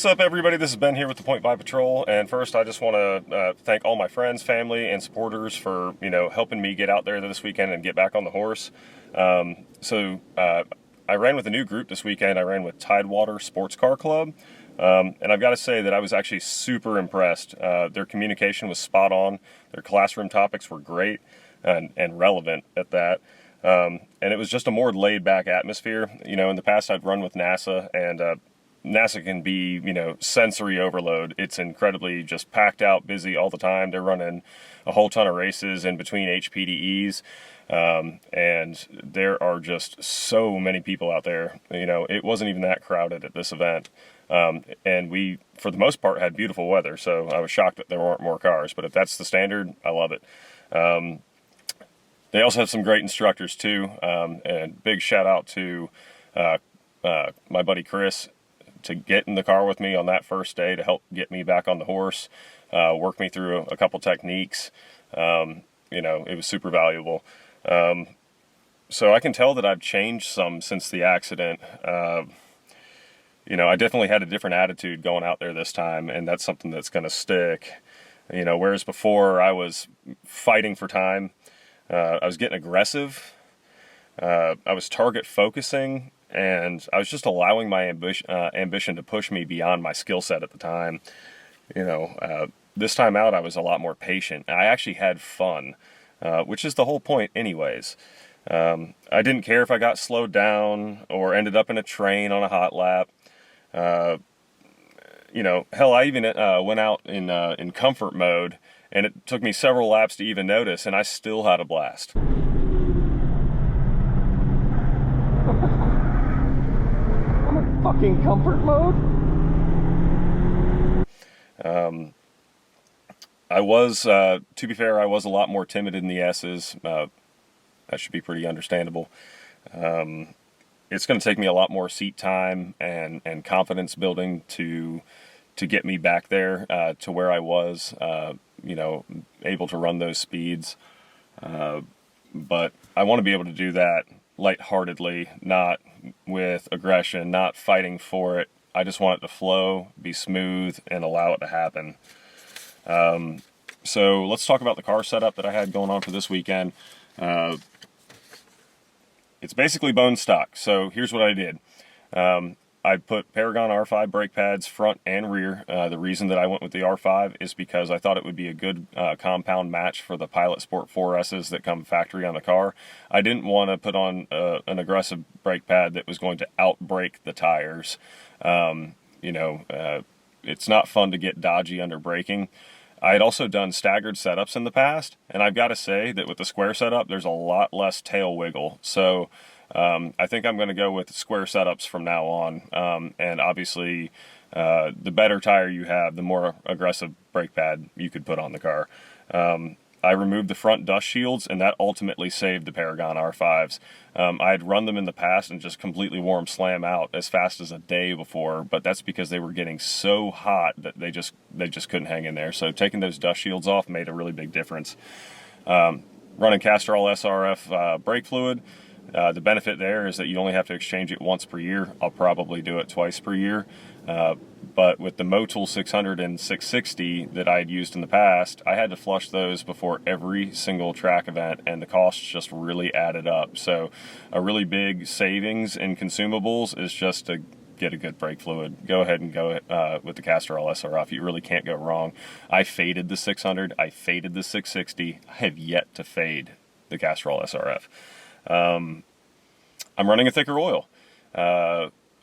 What's up, everybody? This is Ben here with the Patrol, and first I just want to thank all my friends, family, and supporters for helping me get out there this weekend and get back on the horse. I ran with a new group this weekend. I ran with Tidewater Sports Car Club, and I've got to say that I was actually super impressed. Their communication was spot on. Their classroom topics were great and relevant at that. And it was just a more laid-back atmosphere. In the past I'd run with NASA, and NASA can be, sensory overload. It's incredibly just packed out, busy all the time. They're running a whole ton of races in between HPDEs, and there are just so many people out there. It wasn't even that crowded at this event. And we, for the most part, had beautiful weather, so I was shocked that there weren't more cars. But if that's the standard, I love it. They also have some great instructors, too, and big shout-out to my buddy Chris, to get in the car with me on that first day to help get me back on the horse, work me through a couple techniques. It was super valuable. So I can tell that I've changed some since the accident. I definitely had a different attitude going out there this time, and that's something that's going to stick. Whereas before I was fighting for time, I was getting aggressive, I was target focusing, and I was just allowing my ambition to push me beyond my skill set at the time. This time out, I was a lot more patient. I actually had fun, which is the whole point anyways. I didn't care if I got slowed down or ended up in a train on a hot lap. Hell, I even went out in comfort mode, and it took me several laps to even notice, and I still had a blast. Fucking comfort mode? I was, to be fair, I was a lot more timid in the S's. That should be pretty understandable. It's going to take me a lot more seat time and confidence building to get me back there to where I was, able to run those speeds. But I want to be able to do that lightheartedly, not with aggression, not fighting for it. I just want it to flow, be smooth, and allow it to happen. So let's talk about the car setup that I had going on for this weekend. It's basically bone stock. So here's what I did. I put Paragon R5 brake pads front and rear. The reason that I went with the R5 is because I thought it would be a good compound match for the Pilot Sport 4S's that come factory on the car. I didn't want to put on an aggressive brake pad that was going to outbrake the tires. It's not fun to get dodgy under braking. I had also done staggered setups in the past, and I've got to say that with the square setup, there's a lot less tail wiggle. So I think I'm going to go with square setups from now on. And obviously, the better tire you have, the more aggressive brake pad you could put on the car. I removed the front dust shields, and that ultimately saved the Paragon R5s. I had run them in the past and just completely wore them slam out as fast as a day before, but that's because they were getting so hot that they just couldn't hang in there. So taking those dust shields off made a really big difference. Running Castrol SRF brake fluid. The benefit there is that you only have to exchange it once per year. I'll probably do it twice per year. But with the Motul 600 and 660 that I had used in the past, I had to flush those before every single track event, and the costs just really added up. So a really big savings in consumables is just to get a good brake fluid. Go ahead and go with the Castrol SRF. You really can't go wrong. I faded the 600. I faded the 660. I have yet to fade the Castrol SRF. I'm running a thicker oil.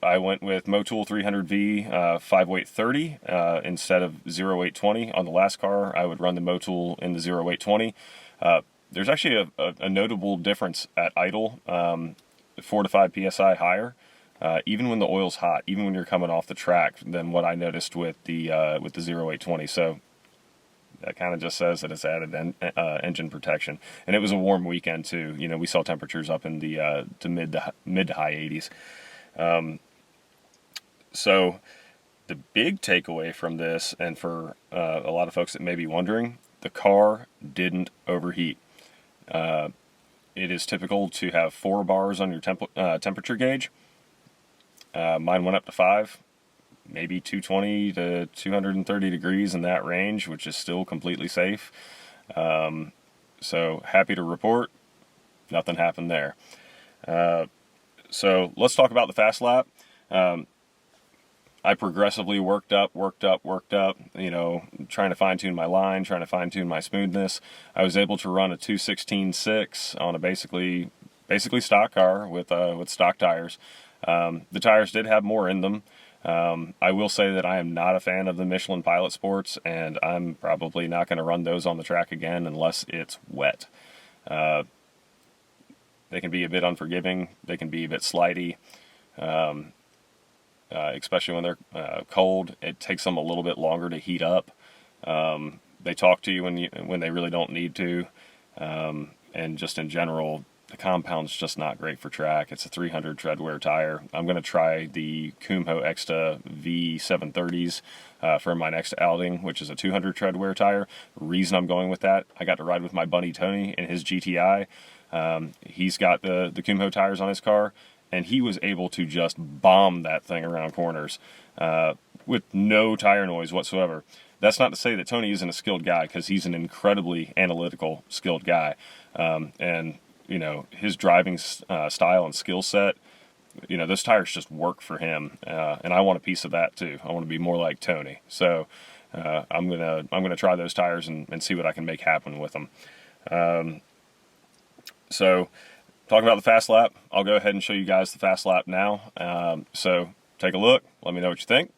I went with Motul 300V 5-weight 30 instead of 0-weight-20. On the last car, I would run the Motul in the 0-weight-20. There's actually a notable difference at idle, 4 to 5 psi higher, even when the oil's hot, even when you're coming off the track, than what I noticed with the 0-weight-20. So that kind of just says that it's added engine protection. And it was a warm weekend too. We saw temperatures up in the mid to high 80s. So the big takeaway from this, and for a lot of folks that may be wondering, the car didn't overheat. It is typical to have 4 bars on your temperature gauge. Mine went up to 5. maybe 220 to 230 degrees in that range, which is still completely safe. So happy to report, nothing happened there. So let's talk about the fast lap. I progressively worked up, you know, trying to fine-tune my line, trying to fine-tune my smoothness. I was able to run a 2:16.6 on a basically stock car with stock tires. The tires did have more in them. I will say that I am not a fan of the Michelin Pilot Sports, and I'm probably not going to run those on the track again unless it's wet. They can be a bit unforgiving. They can be a bit slidey, especially when they're cold. It takes them a little bit longer to heat up. They talk to you when they really don't need to, and just in general, the compound's just not great for track. It's a 300 tread wear tire. I'm going to try the Kumho Exta V730s for my next outing, which is a 200 tread wear tire. The reason I'm going with that, I got to ride with my buddy Tony in his GTI. He's got the Kumho tires on his car, and he was able to just bomb that thing around corners with no tire noise whatsoever. That's not to say that Tony isn't a skilled guy, because he's an incredibly analytical, skilled guy. And you know, his driving style and skill set, you know, those tires just work for him, and I want a piece of that too. I want to be more like Tony. So I'm gonna try those tires and see what I can make happen with them. So talking about the fast lap, I'll go ahead and show you guys the fast lap now. So take a look. Let me know what you think.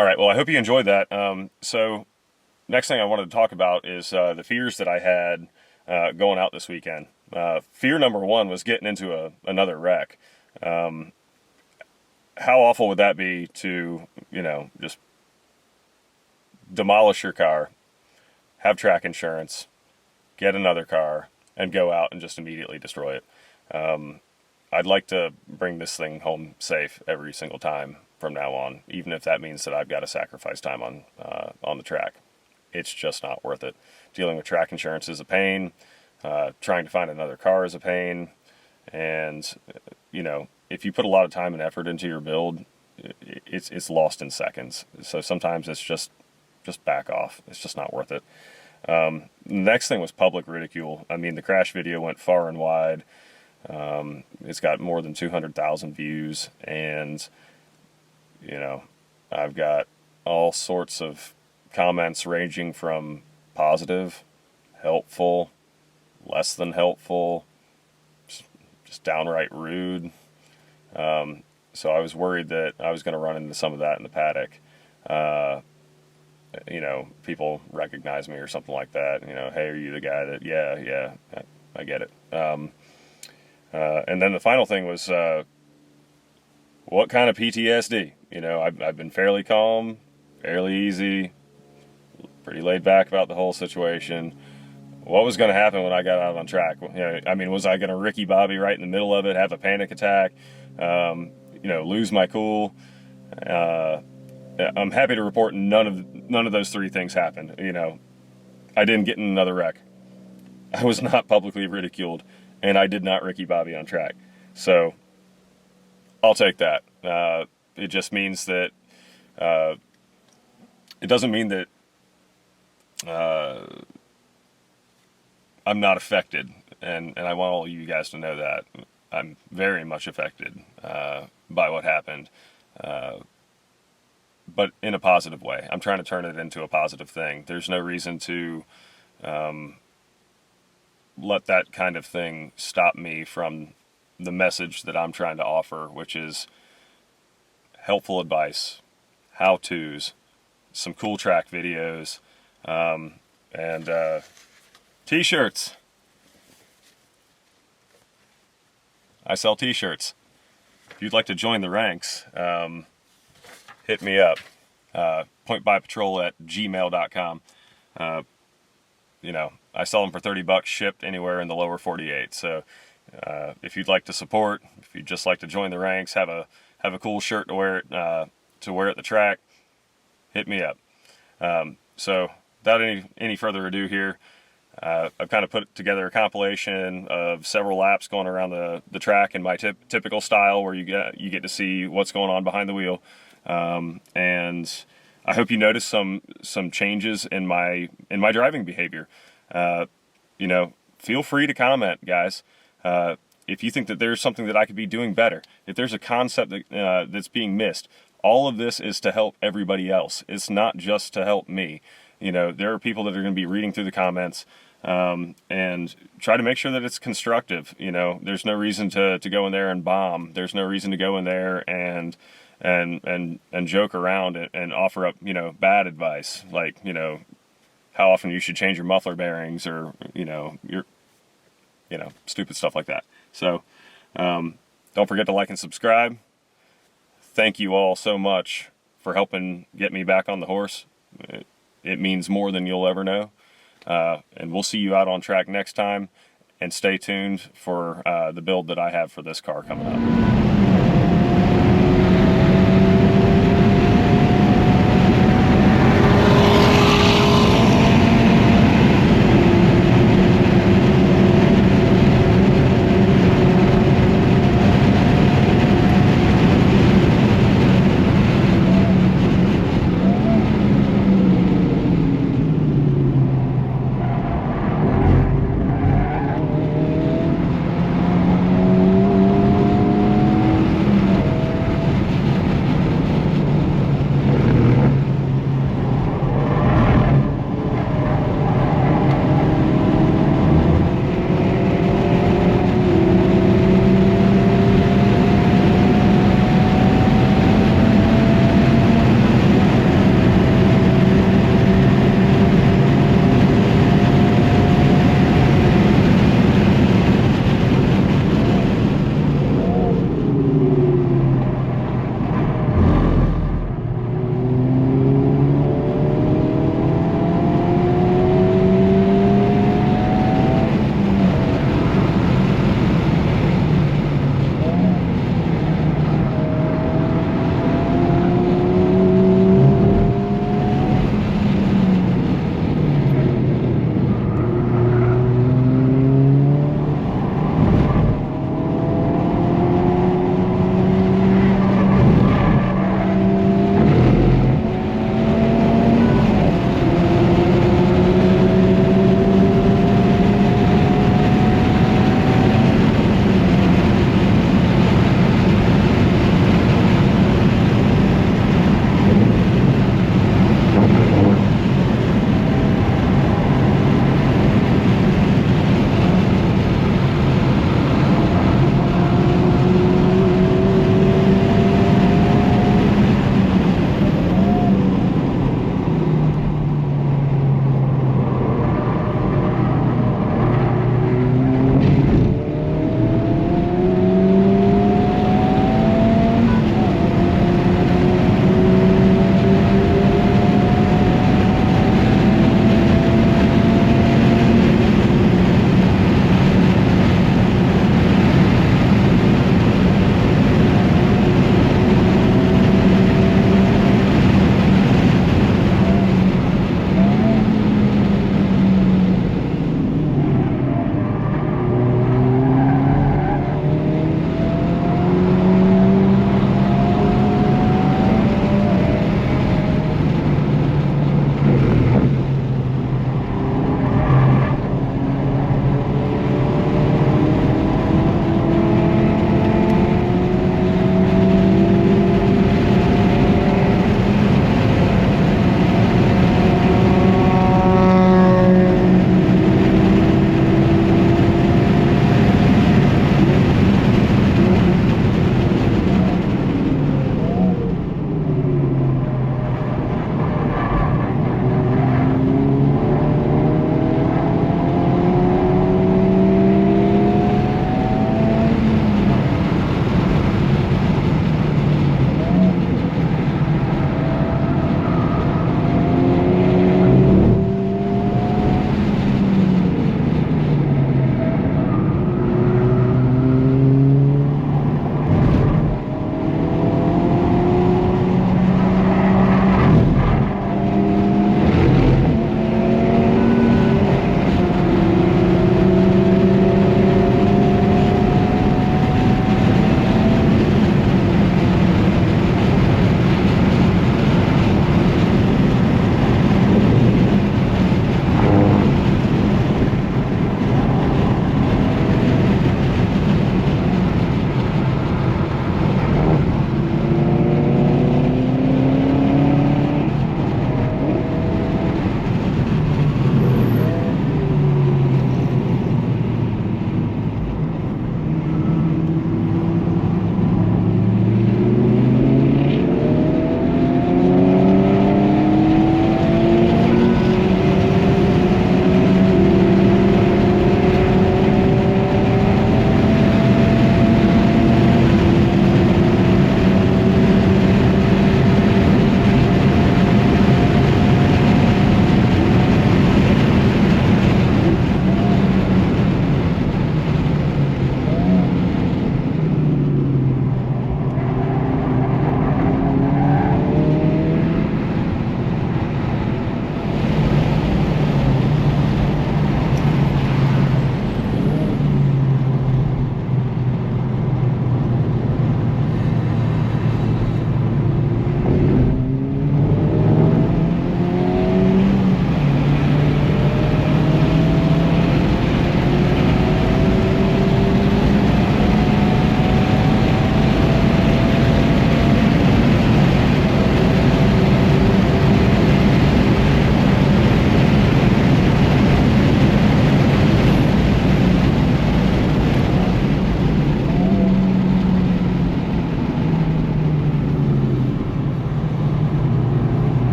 All right, well, I hope you enjoyed that. So next thing I wanted to talk about is the fears that I had going out this weekend. Fear number one was getting into another wreck. How awful would that be to, you know, just demolish your car, have track insurance, get another car, and go out and just immediately destroy it. I'd like to bring this thing home safe every single time from now on, even if that means that I've got to sacrifice time on the track. It's just not worth it. Dealing with track insurance is a pain. Trying to find another car is a pain. And, you know, if you put a lot of time and effort into your build, it's lost in seconds. So sometimes it's just back off. It's just not worth it. The next thing was public ridicule. I mean, the crash video went far and wide. It's got more than 200,000 views, and, you know, I've got all sorts of comments ranging from positive, helpful, less than helpful, just downright rude. So I was worried that I was going to run into some of that in the paddock. You know, people recognize me or something like that. You know, hey, are you the guy that, yeah, I get it. And then the final thing was, what kind of PTSD? You know, I've been fairly calm, fairly easy, pretty laid back about the whole situation. What was going to happen when I got out on track? You know, I mean, was I going to Ricky Bobby right in the middle of it, have a panic attack, you know, lose my cool? I'm happy to report none of those three things happened. You know, I didn't get in another wreck. I was not publicly ridiculed, and I did not Ricky Bobby on track. So I'll take that. It just means that it doesn't mean that I'm not affected, and I want all you guys to know that I'm very much affected by what happened, but in a positive way. I'm trying to turn it into a positive thing. There's no reason to let that kind of thing stop me from the message that I'm trying to offer, which is helpful advice, how-tos, some cool track videos, and t-shirts. I sell t-shirts. If you'd like to join the ranks, hit me up. PointByPatrol@gmail.com. You know, I sell them for $30 shipped anywhere in the lower 48. So if you'd like to support, if you'd just like to join the ranks, have a cool shirt to wear at the track, hit me up. So without any further ado here, I've kind of put together a compilation of several laps going around the track in my typical style, where you get to see what's going on behind the wheel, and I hope you notice some changes in my driving behavior. You know, feel free to comment, guys. If you think that there's something that I could be doing better, if there's a concept that's being missed, all of this is to help everybody else. It's not just to help me. You know, there are people that are going to be reading through the comments, and try to make sure that it's constructive. You know, there's no reason to go in there and bomb. There's no reason to go in there and joke around and offer up, you know, bad advice, like, you know, how often you should change your muffler bearings, or, you know, stupid stuff like that. So don't forget to like and subscribe. Thank you all so much for helping get me back on the horse. It means more than you'll ever know. And we'll see you out on track next time, and stay tuned for the build that I have for this car coming up.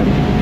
Bye.